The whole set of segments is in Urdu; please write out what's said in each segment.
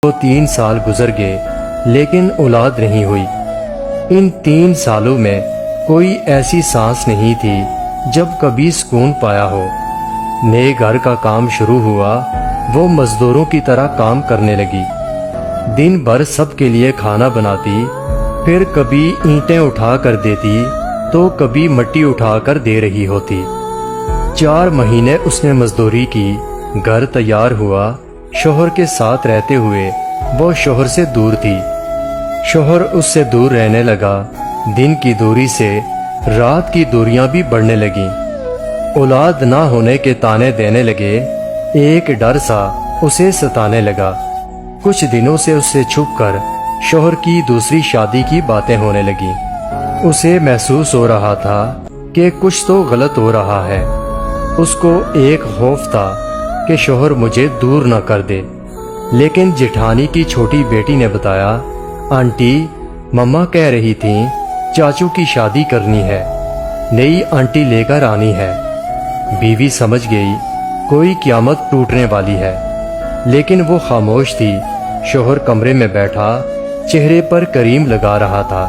تو 3 سال گزر گئے لیکن اولاد نہیں ہوئی۔ ان 3 سالوں میں کوئی ایسی سانس نہیں تھی جب کبھی سکون پایا ہو۔ نئے گھر کا کام شروع ہوا، وہ مزدوروں کی طرح کام کرنے لگی۔ دن بھر سب کے لیے کھانا بناتی، پھر کبھی اینٹیں اٹھا کر دیتی تو کبھی مٹی اٹھا کر دے رہی ہوتی۔ 4 مہینے اس نے مزدوری کی، گھر تیار ہوا۔ شوہر کے ساتھ رہتے ہوئے وہ شوہر سے دور تھی۔ شوہر اس سے دور رہنے لگا۔ دن کی دوری سے رات کی دوریاں بھی بڑھنے لگیں۔ اولاد نہ ہونے کے تانے دینے لگے۔ ایک ڈر سا اسے ستانے لگا۔ کچھ دنوں سے اس سے چھپ کر شوہر کی دوسری شادی کی باتیں ہونے لگیں۔ اسے محسوس ہو رہا تھا کہ کچھ تو غلط ہو رہا ہے۔ اس کو ایک خوف تھا کہ شوہر مجھے دور نہ کر دے۔ لیکن جیٹھانی کی چھوٹی بیٹی نے بتایا، آنٹی، مما کہہ رہی تھیں چاچو کی شادی کرنی ہے، نئی آنٹی لے کر آنی ہے۔ بیوی سمجھ گئی کوئی قیامت ٹوٹنے والی ہے، لیکن وہ خاموش تھی۔ شوہر کمرے میں بیٹھا چہرے پر کریم لگا رہا تھا۔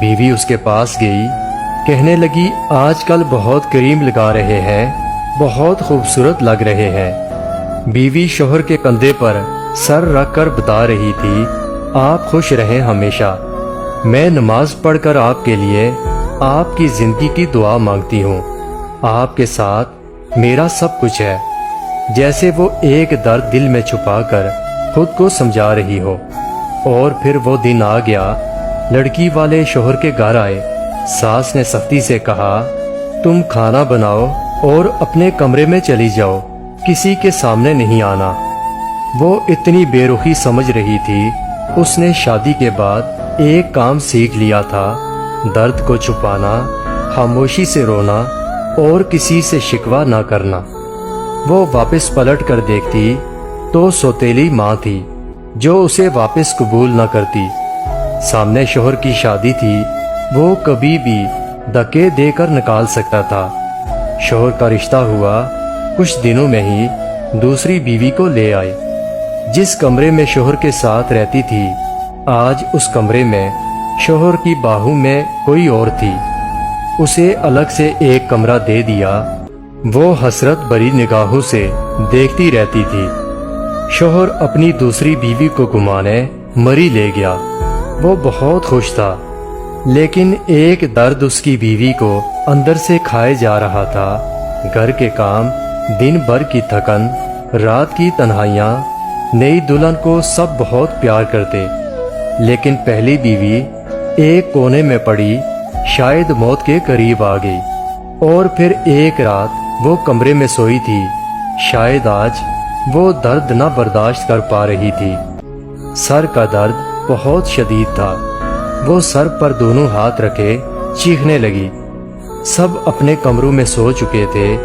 بیوی اس کے پاس گئی، کہنے لگی آج کل بہت کریم لگا رہے ہیں، بہت خوبصورت لگ رہے ہیں۔ بیوی شوہر کے کندھے پر سر رکھ کر بتا رہی تھی، آپ خوش رہیں ہمیشہ، میں نماز پڑھ کر آپ کے لیے آپ کی زندگی کی دعا مانگتی ہوں، آپ کے ساتھ میرا سب کچھ ہے۔ جیسے وہ ایک درد دل میں چھپا کر خود کو سمجھا رہی ہو۔ اور پھر وہ دن آ گیا، لڑکی والے شوہر کے گھر آئے۔ ساس نے سختی سے کہا، تم کھانا بناؤ اور اپنے کمرے میں چلی جاؤ، کسی کے سامنے نہیں آنا۔ وہ اتنی بے رخی سمجھ رہی تھی۔ اس نے شادی کے بعد ایک کام سیکھ لیا تھا، درد کو چھپانا، خاموشی سے رونا اور کسی سے شکوہ نہ کرنا۔ وہ واپس پلٹ کر دیکھتی تو سوتیلی ماں تھی جو اسے واپس قبول نہ کرتی۔ سامنے شوہر کی شادی تھی، وہ کبھی بھی دھکے دے کر نکال سکتا تھا۔ شوہر کا رشتہ ہوا، کچھ دنوں میں ہی دوسری بیوی کو لے آئے۔ جس کمرے میں شوہر کے ساتھ رہتی تھی، آج اس کمرے میں شوہر کی باہوں میں کوئی اور تھی۔ اسے الگ سے ایک کمرہ دے دیا۔ وہ حسرت بھری نگاہوں سے دیکھتی رہتی تھی۔ شوہر اپنی دوسری بیوی کو گھمانے مری لے گیا۔ وہ بہت خوش تھا، لیکن ایک درد اس کی بیوی کو اندر سے کھائے جا رہا تھا۔ گھر کے کام، دن بھر کی تھکن، رات کی تنہائیاں، نئی دلہن کو سب بہت پیار کرتے، لیکن پہلی بیوی ایک کونے میں پڑی، شاید موت کے قریب آ گئی۔ اور پھر ایک رات وہ کمرے میں سوئی تھی، شاید آج وہ درد نہ برداشت کر پا رہی تھی۔ سر کا درد بہت شدید تھا۔ وہ سر پر دونوں ہاتھ رکھے چیخنے لگی۔ سب اپنے کمروں میں سو چکے تھے۔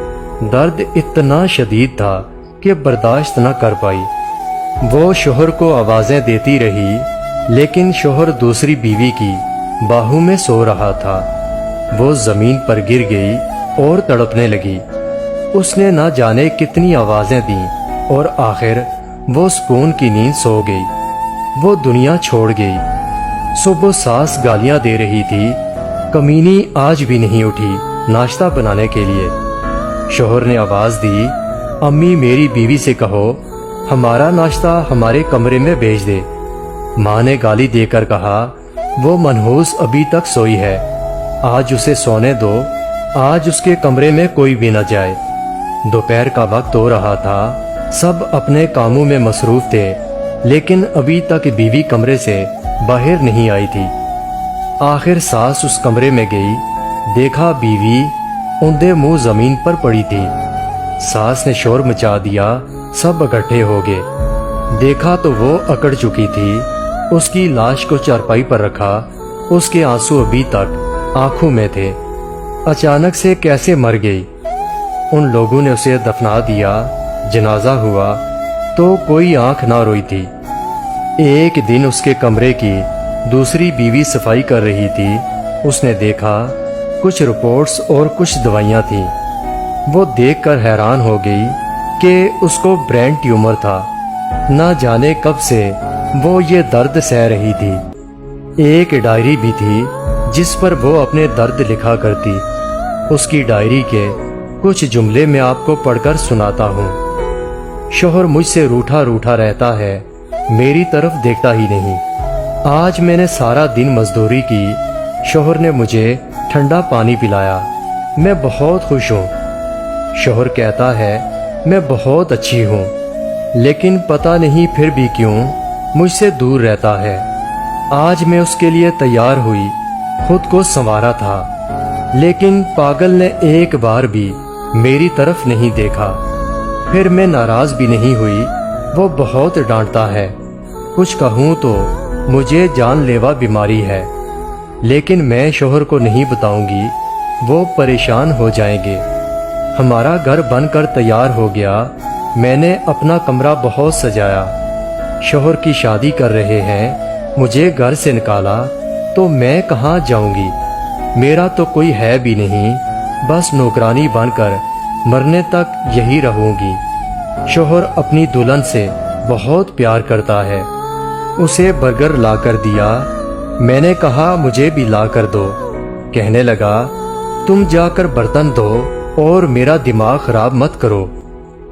درد اتنا شدید تھا کہ برداشت نہ کر پائی۔ وہ شوہر کو آوازیں دیتی رہی، لیکن شوہر دوسری بیوی کی باہوں میں سو رہا تھا۔ وہ زمین پر گر گئی اور تڑپنے لگی۔ اس نے نہ جانے کتنی آوازیں دیں اور آخر وہ سکون کی نیند سو گئی۔ وہ دنیا چھوڑ گئی۔ صبح ساس گالیاں دے رہی تھی، کمینی آج بھی نہیں اٹھی ناشتہ بنانے کے لیے۔ شوہر نے آواز دی، امی میری بیوی سے کہو ہمارا ناشتہ ہمارے کمرے میں بھیج دے۔ ماں نے گالی دے کر کہا، وہ منحوس ابھی تک سوئی ہے، آج اسے سونے دو، آج اس کے کمرے میں کوئی بھی نہ جائے۔ دوپہر کا وقت ہو رہا تھا، سب اپنے کاموں میں مصروف تھے، لیکن ابھی تک بیوی کمرے سے باہر نہیں آئی تھی۔ آخر ساس اس کمرے میں گئی، دیکھا بیوی اوندھے منہ زمین پر پڑی تھی۔ ساس نے شور مچا دیا، سب اکٹھے ہو گئے۔ دیکھا تو وہ اکڑ چکی تھی۔ اس کی لاش کو چارپائی پر رکھا، اس کے آنسو ابھی تک آنکھوں میں تھے۔ اچانک سے کیسے مر گئی؟ ان لوگوں نے اسے دفنا دیا۔ جنازہ ہوا تو کوئی آنکھ نہ روئی تھی۔ ایک دن اس کے کمرے کی دوسری بیوی صفائی کر رہی تھی۔ اس نے دیکھا کچھ رپورٹس اور کچھ دوائیاں تھیں۔ وہ دیکھ کر حیران ہو گئی کہ اس کو برین ٹیومر تھا۔ نہ جانے کب سے وہ یہ درد سہ رہی تھی۔ ایک ڈائری بھی تھی جس پر وہ اپنے درد لکھا کرتی۔ اس کی ڈائری کے کچھ جملے میں آپ کو پڑھ کر سناتا ہوں۔ شوہر مجھ سے روٹھا روٹھا رہتا ہے، میری طرف دیکھتا ہی نہیں۔ آج میں نے سارا دن مزدوری کی، شوہر نے مجھے ٹھنڈا پانی پلایا، میں بہت خوش ہوں۔ شوہر کہتا ہے میں بہت اچھی ہوں، لیکن پتہ نہیں پھر بھی کیوں مجھ سے دور رہتا ہے۔ آج میں اس کے لیے تیار ہوئی، خود کو سنوارا تھا، لیکن پاگل نے ایک بار بھی میری طرف نہیں دیکھا۔ پھر میں ناراض بھی نہیں ہوئی، وہ بہت ڈانٹتا ہے۔ کچھ کہوں تو مجھے جان لیوا بیماری ہے، لیکن میں شوہر کو نہیں بتاؤں گی، وہ پریشان ہو جائیں گے۔ ہمارا گھر بن کر تیار ہو گیا، میں نے اپنا کمرہ بہت سجایا۔ شوہر کی شادی کر رہے ہیں، مجھے گھر سے نکالا تو میں کہاں جاؤں گی؟ میرا تو کوئی ہے بھی نہیں، بس نوکرانی بن کر مرنے تک یہی رہوں گی۔ شوہر اپنی دلہن سے بہت پیار کرتا ہے۔ اسے برگر لا کر دیا، میں نے کہا مجھے بھی لا کر دو۔ کہنے لگا تم جا کر برتن دھو اور میرا دماغ خراب مت کرو۔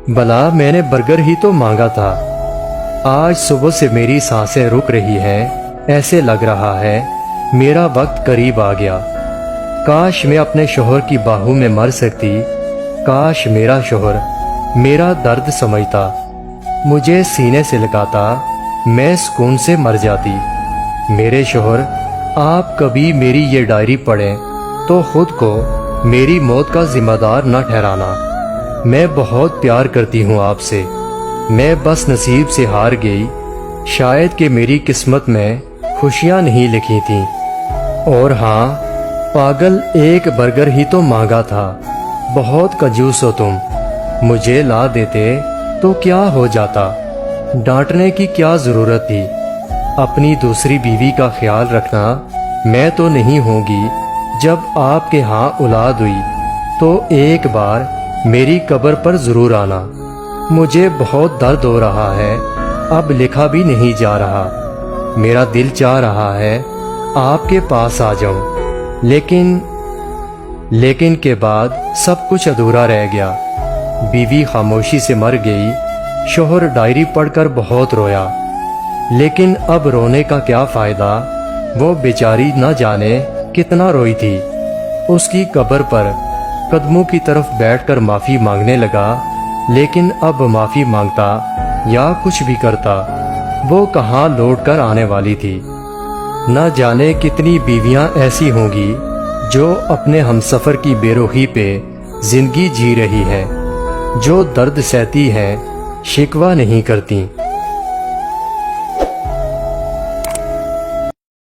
بلا میں نے برگر ہی تو مانگا تھا۔ آج صبح سے میری سانسیں رک رہی ہیں، ایسے لگ رہا ہے میرا وقت قریب آ گیا۔ کاش میں اپنے شوہر کی باہوں میں مر سکتی، کاش میرا شوہر میرا درد سمجھتا، مجھے سینے سے لگاتا، میں سکون سے مر جاتی۔ میرے شوہر، آپ کبھی میری یہ ڈائری پڑھیں تو خود کو میری موت کا ذمہ دار نہ ٹھہرانا۔ میں بہت پیار کرتی ہوں آپ سے، میں بس نصیب سے ہار گئی، شاید کہ میری قسمت میں خوشیاں نہیں لکھی تھیں۔ اور ہاں، پاگل ایک برگر ہی تو مانگا تھا، بہت کنجوس ہو تم، مجھے لا دیتے تو کیا ہو جاتا، ڈانٹنے کی کیا ضرورت تھی؟ اپنی دوسری بیوی کا خیال رکھنا، میں تو نہیں ہوں گی۔ جب آپ کے ہاں اولاد ہوئی تو ایک بار میری قبر پر ضرور آنا۔ مجھے بہت درد ہو رہا ہے، اب لکھا بھی نہیں جا رہا۔ میرا دل چاہ رہا ہے آپ کے پاس آ جاؤں، لیکن کے بعد سب کچھ ادھورا رہ گیا۔ بیوی خاموشی سے مر گئی، شوہر ڈائری پڑھ کر بہت رویا، لیکن اب رونے کا کیا فائدہ؟ وہ بیچاری نہ جانے کتنا روئی تھی۔ اس کی قبر پر قدموں کی طرف بیٹھ کر معافی مانگنے لگا، لیکن اب معافی مانگتا یا کچھ بھی کرتا، وہ کہاں لوٹ کر آنے والی تھی۔ نہ جانے کتنی بیویاں ایسی ہوں گی جو اپنے ہمسفر کی بے روحی پہ زندگی جی رہی ہیں، جو درد سہتی ہیں، شکوہ نہیں کرتی۔